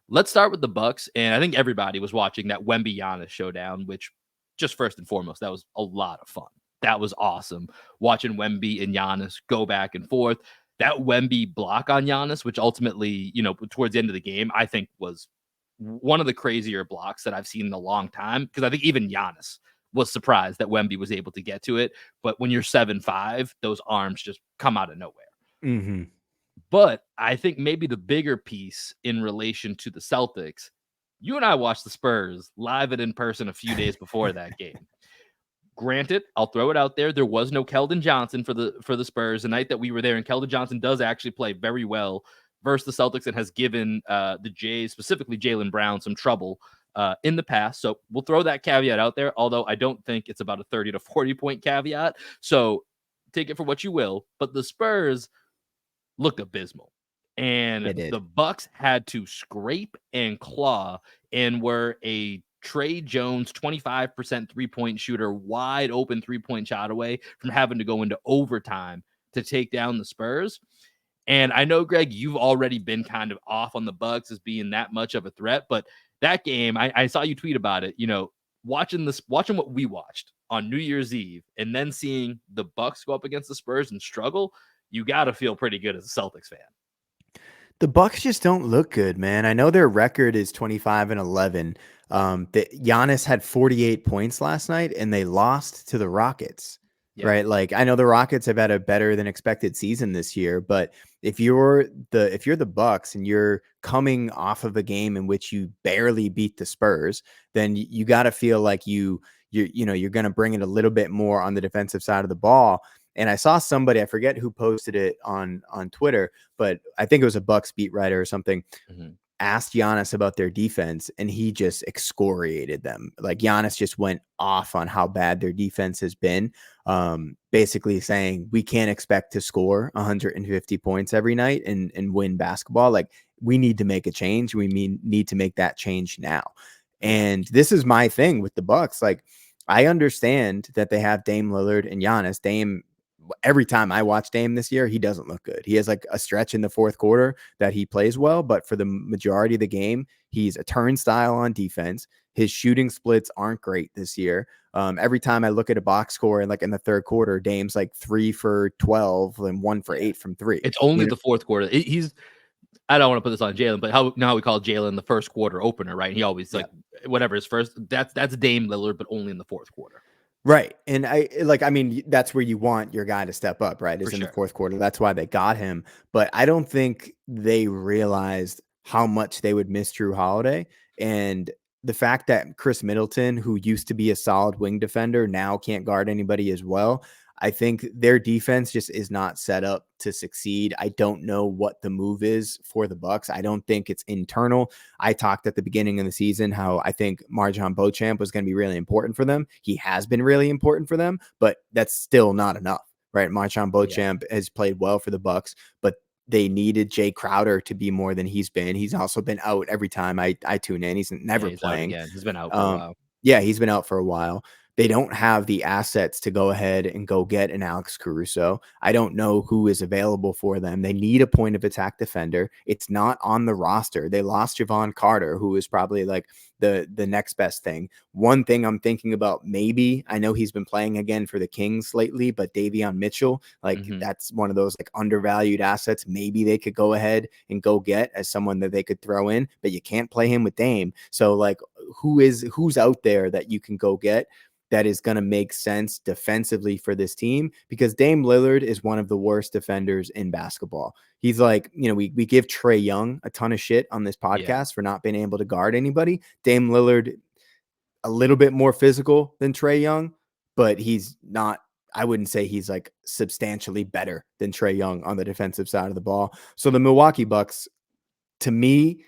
[SPEAKER 1] Let's start with the Bucks. And I think everybody was watching that Wemby-Giannis showdown, which just first and foremost, that was a lot of fun. That was awesome. Watching Wemby and Giannis go back and forth. That Wemby block on Giannis, which ultimately, towards the end of the game, I think was one of the crazier blocks that I've seen in a long time, because I think even Giannis was surprised that Wemby was able to get to it. But when you're 7'5", those arms just come out of nowhere.
[SPEAKER 2] Mm-hmm.
[SPEAKER 1] But I think maybe the bigger piece in relation to the Celtics, you and I watched the Spurs live and in person a few days before that game. Granted, I'll throw it out there, there was no Keldon Johnson for the Spurs the night that we were there, and Keldon Johnson does actually play very well versus the Celtics and has given the Jays, specifically Jaylen Brown, some trouble in the past. So we'll throw that caveat out there, although I don't think it's about a 30 to 40 point caveat. So take it for what you will. But the Spurs looked abysmal. And the Bucks had to scrape and claw and were a Trey Jones 25% 3-point shooter, wide open 3-point shot away from having to go into overtime to take down the Spurs. And I know, Greg, you've already been kind of off on the Bucks as being that much of a threat, but that game, I saw you tweet about it, watching what we watched on New Year's Eve and then seeing the Bucks go up against the Spurs and struggle, you got to feel pretty good as a Celtics fan.
[SPEAKER 2] The Bucks just don't look good, man. I know their record is 25-11. Giannis had 48 points last night, and they lost to the Rockets.
[SPEAKER 1] Yeah.
[SPEAKER 2] Right? Like, I know the Rockets have had a better than expected season this year, but if you're the Bucks and you're coming off of a game in which you barely beat the Spurs, then you got to feel like you're going to bring it a little bit more on the defensive side of the ball. And I saw somebody, I forget who posted it on Twitter, but I think it was a Bucks beat writer or something, asked Giannis about their defense, and he just excoriated them. Like, Giannis just went off on how bad their defense has been, basically saying we can't expect to score 150 points every night and win basketball. Like, we need to make a change. We need to make that change now. And this is my thing with the Bucks. Like, I understand that they have Dame Lillard and Giannis. Dame, every time I watch Dame this year, he doesn't look good. He has like a stretch in the fourth quarter that he plays well, but for the majority of the game, he's a turnstile on defense. His shooting splits aren't great this year. Every time I look at a box score and like in the third quarter, Dame's like 3 for 12 and 1 for 8 from 3.
[SPEAKER 1] It's only the fourth quarter. I don't want to put this on Jalen, but how we call Jalen the first quarter opener, right? He always like whatever his first. That's Dame Lillard, but only in the fourth quarter.
[SPEAKER 2] Right. And I mean, that's where you want your guy to step up, right? Is in the fourth quarter. That's why they got him. But I don't think they realized how much they would miss Drew Holiday. And the fact that Chris Middleton, who used to be a solid wing defender, now can't guard anybody as well. I think their defense just is not set up to succeed. I don't know what the move is for the Bucks. I don't think it's internal. I talked at the beginning of the season how I think Marjon Beauchamp was going to be really important for them. He has been really important for them, but that's still not enough, right? Marjon Beauchamp has played well for the Bucks, but they needed Jay Crowder to be more than he's been. He's also been out every time I tune in. He's never playing.
[SPEAKER 1] He's been out for a while.
[SPEAKER 2] Yeah, he's been out for a while. They don't have the assets to go ahead and go get an Alex Caruso. I don't know who is available for them. They need a point of attack defender. It's not on the roster. They lost Javon Carter, who is probably like the next best thing. One thing I'm thinking about, maybe, I know he's been playing again for the Kings lately, but Davion Mitchell, like that's one of those like undervalued assets. Maybe they could go ahead and go get as someone that they could throw in, but you can't play him with Dame. So like, who's out there that you can go get that is going to make sense defensively for this team? Because Dame Lillard is one of the worst defenders in basketball. He's like, we give Trae Young a ton of shit on this podcast for not being able to guard anybody. Dame Lillard, a little bit more physical than Trae Young, but he's not, I wouldn't say he's like substantially better than Trae Young on the defensive side of the ball. So the Milwaukee Bucks, to me,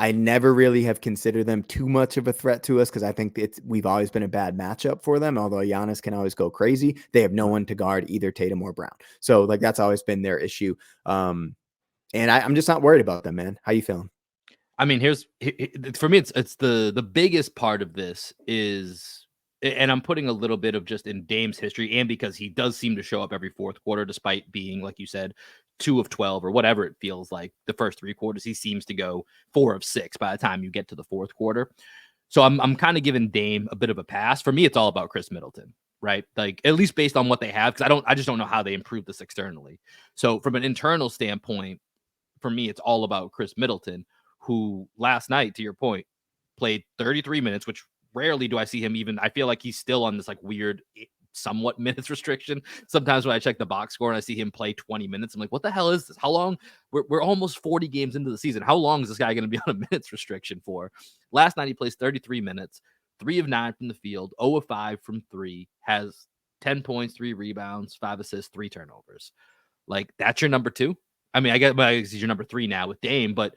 [SPEAKER 2] I never really have considered them too much of a threat to us because I think we've always been a bad matchup for them. Although Giannis can always go crazy, they have no one to guard either Tatum or Brown. So like that's always been their issue. And I'm just not worried about them, man. How you feeling?
[SPEAKER 1] I mean, for me, it's the biggest part of this is, and I'm putting a little bit of just in Dame's history, and because he does seem to show up every fourth quarter, despite being, like you said, 2 of 12 or whatever it feels like the first 3 quarters, he seems to go 4 of 6 by the time you get to the fourth quarter. So I'm kind of giving Dame a bit of a pass. For me, it's all about Chris Middleton, right? Like, at least based on what they have, because I just don't know how they improve this externally. So from an internal standpoint, for me, it's all about Chris Middleton, who last night, to your point, played 33 minutes, which rarely do I see him even. I feel like he's still on this like weird, somewhat minutes restriction. Sometimes when I check the box score and I see him play 20 minutes, I'm like, what the hell is this? How long? We're almost 40 games into the season. How long is this guy going to be on a minutes restriction for? Last night, he plays 33 minutes, 3 of 9 from the field, 0 of 5 from 3, has 10 points, 3 rebounds, 5 assists, 3 turnovers. Like, that's your number 2. I mean, I guess he's your number 3 now with Dame, but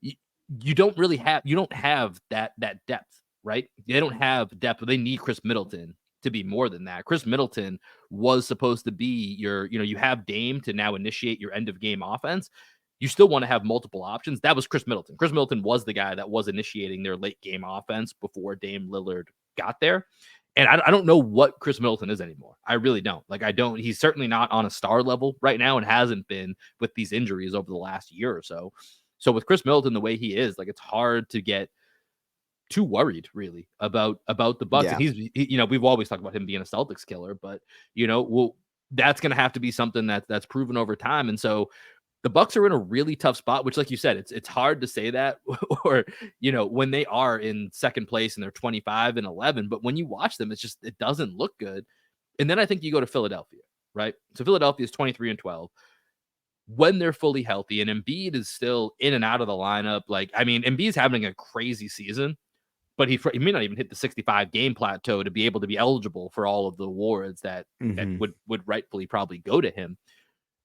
[SPEAKER 1] you don't have that depth, right? They don't have depth, but they need Chris Middleton to be more than that. Chris Middleton was supposed to be you have Dame to now initiate your end of game offense. You still want to have multiple options. That was Chris Middleton. Chris Middleton was the guy that was initiating their late game offense before Dame Lillard got there. And I don't know what Chris Middleton is anymore. I really don't. He's certainly not on a star level right now and hasn't been with these injuries over the last year or so. So with Chris Middleton, the way he is, like, it's hard to get too worried really about the Bucks.
[SPEAKER 2] Yeah.
[SPEAKER 1] And he's we've always talked about him being a Celtics killer, but that's going to have to be something that's proven over time. And so the Bucks are in a really tough spot, which, like you said, it's hard to say that, or when they are in second place and they're 25-11, but when you watch them, it doesn't look good. And then I think you go to Philadelphia, right? So Philadelphia is 23-12 when they're fully healthy, and Embiid is still in and out of the lineup. Like, I mean, Embiid's having a crazy season, but he may not even hit the 65 game plateau to be able to be eligible for all of the awards that would rightfully probably go to him.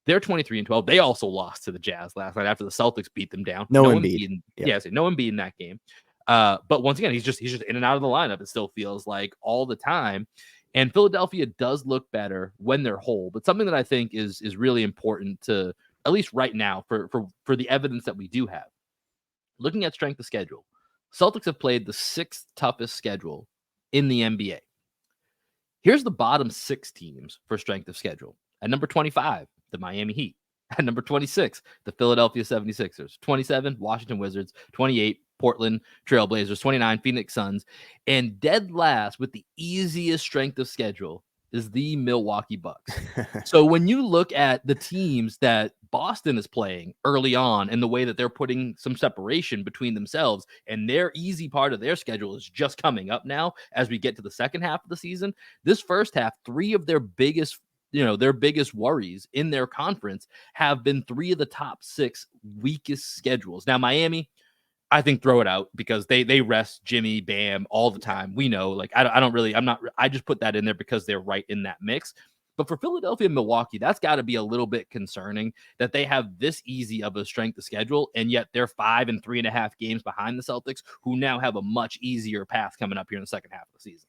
[SPEAKER 1] They're 23-12. They also lost to the Jazz last night after the Celtics beat them down.
[SPEAKER 2] No Embiid.
[SPEAKER 1] No Embiid in that game. But once again, he's just in and out of the lineup. It still feels like all the time. And Philadelphia does look better when they're whole. But something that I think is really important to, at least right now, for the evidence that we do have, looking at strength of schedule, Celtics have played the 6th toughest schedule in the NBA. Here's the bottom 6 teams for strength of schedule. At number 25, the Miami Heat. At number 26, the Philadelphia 76ers. 27, Washington Wizards. 28, Portland Trailblazers. 29, Phoenix Suns. And dead last with the easiest strength of schedule is the Milwaukee Bucks. So when you look at the teams that Boston is playing early on and the way that they're putting some separation between themselves, and their easy part of their schedule is just coming up now as we get to the second half of the season, this first half, 3 of their biggest worries in their conference have been 3 of the top 6 weakest schedules. Now, Miami, I think throw it out because they rest Jimmy, Bam all the time. We know, like, I just put that in there because they're right in that mix. But for Philadelphia and Milwaukee, that's got to be a little bit concerning that they have this easy of a strength of schedule, and yet they're 5 and 3.5 games behind the Celtics, who now have a much easier path coming up here in the second half of the season.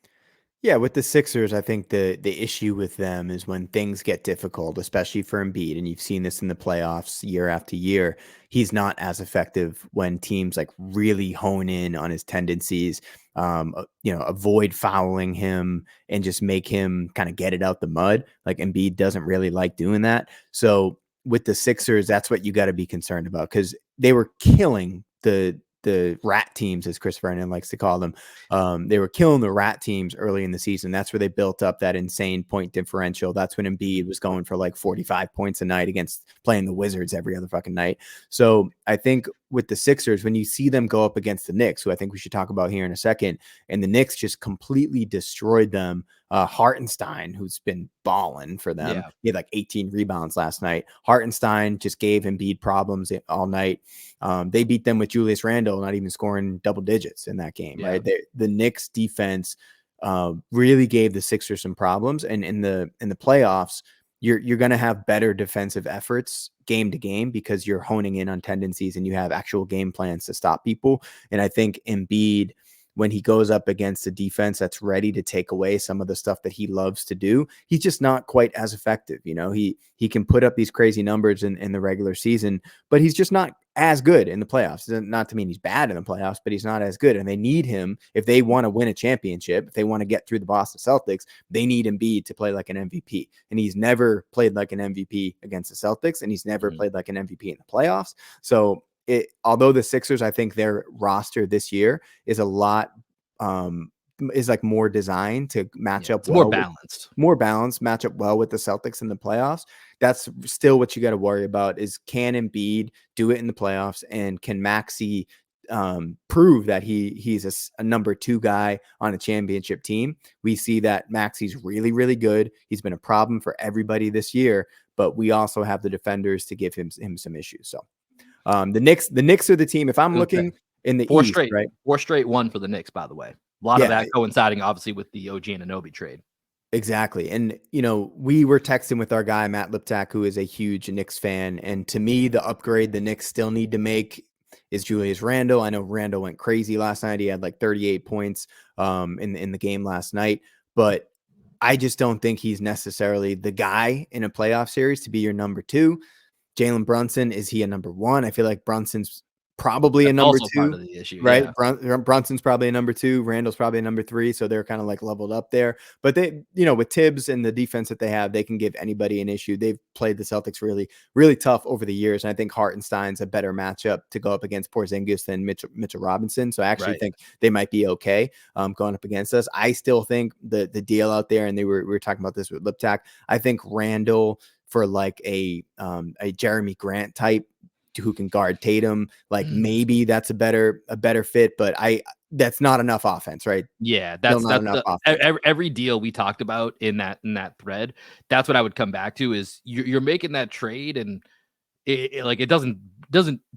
[SPEAKER 2] Yeah, with the Sixers, I think the issue with them is when things get difficult, especially for Embiid, and you've seen this in the playoffs year after year, he's not as effective when teams like really hone in on his tendencies, avoid fouling him and just make him kind of get it out the mud. Like Embiid doesn't really like doing that. So with the Sixers, that's what you got to be concerned about because they were killing the rat teams, as Chris Vernon likes to call them. They were killing the rat teams early in the season. That's where they built up that insane point differential. That's when Embiid was going for like 45 points a night against playing the Wizards every other fucking night. So I think with the Sixers, when you see them go up against the Knicks, who I think we should talk about here in a second, and the Knicks just completely destroyed them. Hartenstein, who's been balling for them. He had like 18 rebounds last night. Hartenstein just gave Embiid problems all night. They beat them with Julius Randle, not even scoring double digits in that game, right? The Knicks defense really gave the Sixers some problems. And in the playoffs, you're going to have better defensive efforts game to game because you're honing in on tendencies and you have actual game plans to stop people. And I think Embiid, when he goes up against a defense that's ready to take away some of the stuff that he loves to do, he's just not quite as effective. He can put up these crazy numbers in the regular season, but he's just not as good in the playoffs. Not to mean he's bad in the playoffs, but he's not as good. And they need him if they want to win a championship, if they want to get through the Boston Celtics, they need Embiid to play like an MVP. And he's never played like an MVP against the Celtics, and he's never played like an MVP in the playoffs. So although the Sixers, I think their roster this year is a lot, is like more designed to match up well. More balanced, match up well with the Celtics in the playoffs. That's still what you got to worry about is can Embiid do it in the playoffs, and can Maxey prove that he's a number 2 guy on a championship team. We see that Maxey's really, really good. He's been a problem for everybody this year, but we also have the defenders to give him some issues. So the Knicks are the team. If I'm looking in the East, right?
[SPEAKER 1] 4 straight won for the Knicks, by the way. A lot of that coinciding, obviously, with the OG Anunoby trade.
[SPEAKER 2] Exactly. And, we were texting with our guy, Matt Liptak, who is a huge Knicks fan. And to me, the upgrade the Knicks still need to make is Julius Randle. I know Randle went crazy last night. He had like 38 points in the game last night. But I just don't think he's necessarily the guy in a playoff series to be your number 2. Jalen Brunson, is he a number 1? I feel like Brunson's probably a number 2,
[SPEAKER 1] part of the issue,
[SPEAKER 2] right? Brunson's probably a number 2. Randall's probably a number 3. So they're kind of like leveled up there. But they, with Tibbs and the defense that they have, they can give anybody an issue. They've played the Celtics really, really tough over the years. And I think Hartenstein's a better matchup to go up against Porzingis than Mitchell Robinson. So I actually think they might be okay going up against us. I still think the deal out there, and we were talking about this with Liptak, I think Randall for like a Jeremy Grant type who can guard Tatum. Like maybe that's a better fit, but that's not enough offense, right?
[SPEAKER 1] Yeah,
[SPEAKER 2] Still
[SPEAKER 1] that's
[SPEAKER 2] not
[SPEAKER 1] that's
[SPEAKER 2] enough
[SPEAKER 1] the
[SPEAKER 2] offense.
[SPEAKER 1] every deal we talked about in that thread. That's what I would come back to is you're making that trade, and like it doesn't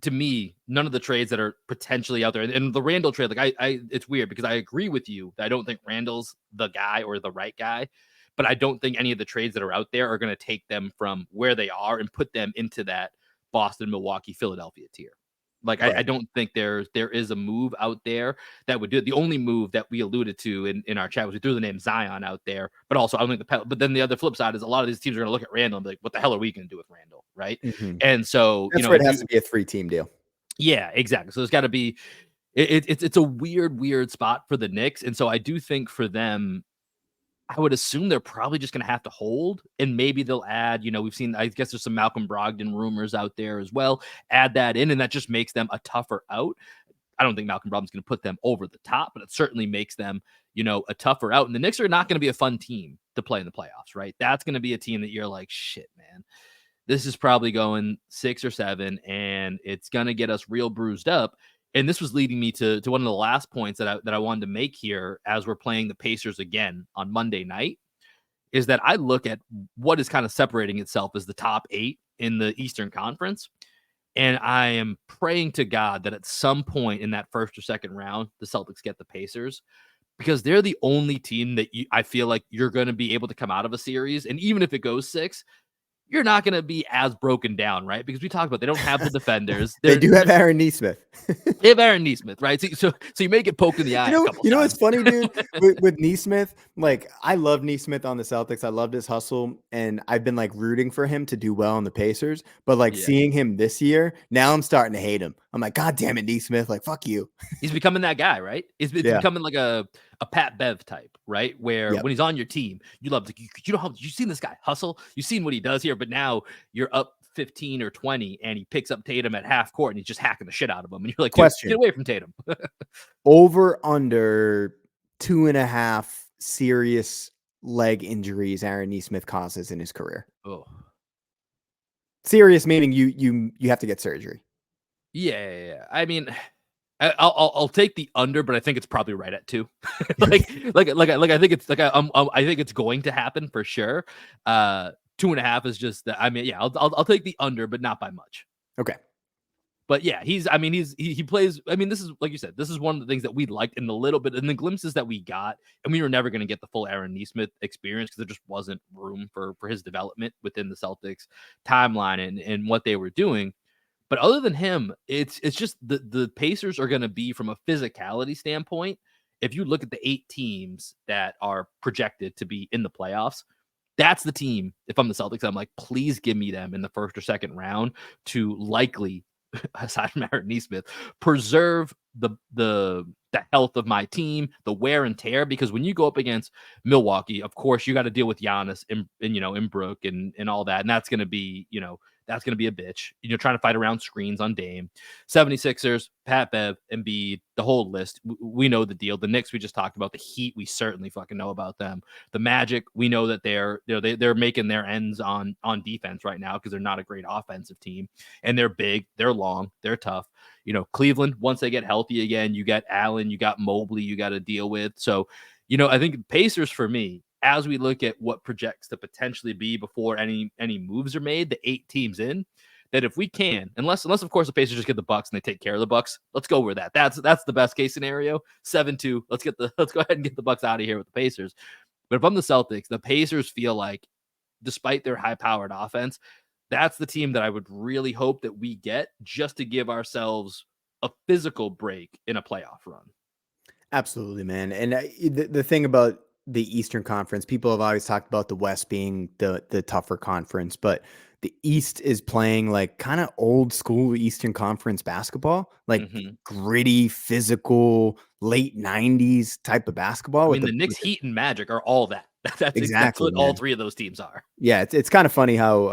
[SPEAKER 1] to me, none of the trades that are potentially out there, and the Randall trade, like I it's weird because I agree with you that I don't think Randall's the guy or the right guy, but I don't think any of the trades that are out there are going to take them from where they are and put them into that Boston, Milwaukee, Philadelphia tier. Like I
[SPEAKER 2] Right.
[SPEAKER 1] don't think there is a move out there that would do it. The only move that we alluded to in our chat was we threw the name Zion out there, but also I don't think but then the other flip side is a lot of these teams are going to look at Randall and be like, what the hell are we going to do with Randall? Right.
[SPEAKER 2] Mhm.
[SPEAKER 1] And so,
[SPEAKER 2] That's where it has to be a 3-team deal.
[SPEAKER 1] yeah, exactly. So there's got to be, it's a weird spot for the Knicks. And so I do think for them, I would assume they're probably just going to have to hold, and maybe they'll add, we've seen, I guess there's some Malcolm Brogdon rumors out there as well. Add that in, and that just makes them a tougher out. I don't think Malcolm Brogdon's going to put them over the top, but it certainly makes them, a tougher out. And the Knicks are not going to be a fun team to play in the playoffs, right? That's going to be a team that you're like, shit, man, this is probably going 6 or 7, and it's going to get us real bruised up. And this was leading me to one of the last points that I wanted to make here as we're playing the Pacers again on Monday night, is that I look at what is kind of separating itself as the top 8 in the Eastern Conference. And I am praying to God that at some point in that first or second round, the Celtics get the Pacers, because they're the only team that I feel like you're going to be able to come out of a series. And even if it goes 6, you're not going to be as broken down, right? Because we talked about they don't have the defenders.
[SPEAKER 2] They do have Aaron NeSmith.
[SPEAKER 1] They have Aaron NeSmith, right? So you may get poked in the eye a couple times.
[SPEAKER 2] What's funny, dude? with NeSmith, like I love NeSmith on the Celtics. I loved his hustle, and I've been like rooting for him to do well on the Pacers. But like seeing him this year, now I'm starting to hate him. I'm like, God damn it, NeSmith! Like, fuck you.
[SPEAKER 1] He's becoming that guy, right? It's becoming like a Pat Bev type, right? Where when he's on your team, you love you've seen this guy hustle. You've seen what he does here, but now you're up 15 or 20 and he picks up Tatum at half court and he's just hacking the shit out of him. And you're like,
[SPEAKER 2] question,
[SPEAKER 1] get away from Tatum.
[SPEAKER 2] Over under 2.5 serious leg injuries Aaron NeSmith causes in his career.
[SPEAKER 1] Oh,
[SPEAKER 2] serious meaning you have to get surgery.
[SPEAKER 1] Yeah. I mean, I'll take the under, but I think it's probably right at 2. like I think it's I think it's going to happen for sure. 2.5 is just that. I mean, yeah, I'll take the under, but not by much.
[SPEAKER 2] Okay.
[SPEAKER 1] But yeah, he plays. I mean, this is, like you said, this is one of the things that we liked in the little bit in the glimpses that we got, and we were never going to get the full Aaron NeSmith experience because there just wasn't room for his development within the Celtics timeline and what they were doing. But other than him, it's just the Pacers are going to be, from a physicality standpoint, if you look at the 8 teams that are projected to be in the playoffs, that's the team. If I'm the Celtics, I'm like, please give me them in the first or second round to likely, aside from Aaron NeSmith, preserve the health of my team, the wear and tear. Because when you go up against Milwaukee, of course, you got to deal with Giannis and in Brook and all that. And that's going to be, that's going to be a bitch. You're trying to fight around screens on Dame. 76ers, Pat Bev, Embiid, the whole list. We know the deal. The Knicks, we just talked about. The Heat, we certainly fucking know about them. The Magic, we know that they're making their ends on defense right now because they're not a great offensive team. And they're big, they're long, they're tough. Cleveland, once they get healthy again, you got Allen, you got Mobley, you got to deal with. So, I think Pacers, for me, as we look at what projects to potentially be before any moves are made, the 8 teams in, that if we can, unless of course the Pacers just get the Bucks and they take care of the Bucks, let's go with that. That's the best case scenario. 7-2. Let's go ahead and get the Bucks out of here with the Pacers. But if I'm the Celtics, the Pacers feel like, despite their high-powered offense, that's the team that I would really hope that we get, just to give ourselves a physical break in a playoff run.
[SPEAKER 2] Absolutely, man. And the thing about the Eastern Conference, people have always talked about the West being the tougher conference, but the East is playing like kind of old school Eastern Conference basketball, like gritty, physical, late 90s type of basketball.
[SPEAKER 1] I mean, the Knicks, Heat, and Magic are all that. That's what all 3 of those teams are.
[SPEAKER 2] Yeah, it's kind of funny how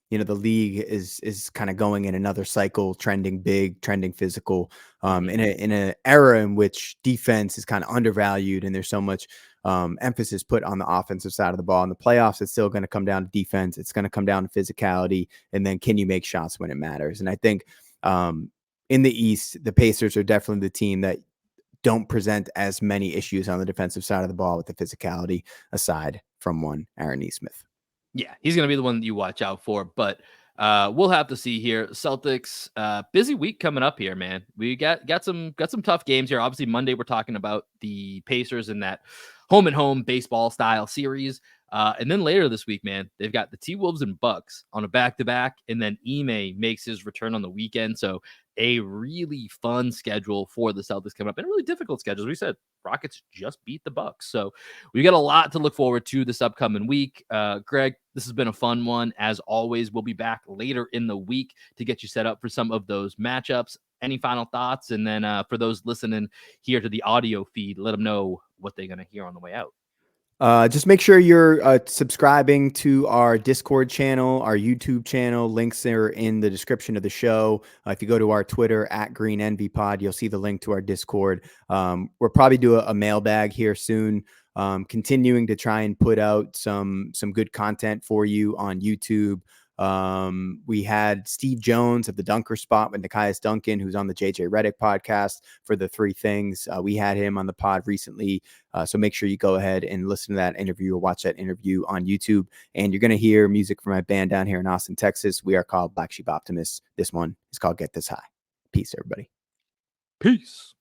[SPEAKER 2] the league is kind of going in another cycle, trending big, trending physical, in an era in which defense is kind of undervalued, and there's so much emphasis put on the offensive side of the ball. In the playoffs, it's still going to come down to defense. It's going to come down to physicality. And then can you make shots when it matters? And I think in the East, the Pacers are definitely the team that don't present as many issues on the defensive side of the ball with the physicality, aside from one Aaron NeSmith.
[SPEAKER 1] Yeah, he's going to be the one that you watch out for, but we'll have to see here. Celtics, busy week coming up here, man. We got some tough games here. Obviously, Monday we're talking about the Pacers in that home and home baseball style series. And then later this week, man, they've got the T-Wolves and Bucks on a back-to-back, and then Ime makes his return on the weekend. So a really fun schedule for the Celtics coming up, and a really difficult schedule. As we said, Rockets just beat the Bucks. So we got a lot to look forward to this upcoming week. Greg, this has been a fun one. As always, we'll be back later in the week to get you set up for some of those matchups. Any final thoughts? And then for those listening here to the audio feed, let them know what they're going to hear on the way out.
[SPEAKER 2] Just make sure you're subscribing to our Discord channel, our YouTube channel. Links are in the description of the show. If you go to our Twitter @GreenEnvyPod, you'll see the link to our Discord. We'll probably do a mailbag here soon. Continuing to try and put out some good content for you on YouTube. We had Steve Jones of the Dunker Spot with Nikias Duncan, who's on the JJ Redick podcast for the Three Things. We had him on the pod recently. So make sure you go ahead and listen to that interview or watch that interview on YouTube. And you're going to hear music from my band down here in Austin, Texas. We are called Black Sheep Optimists. This one is called Get This High. Peace, everybody.
[SPEAKER 1] Peace.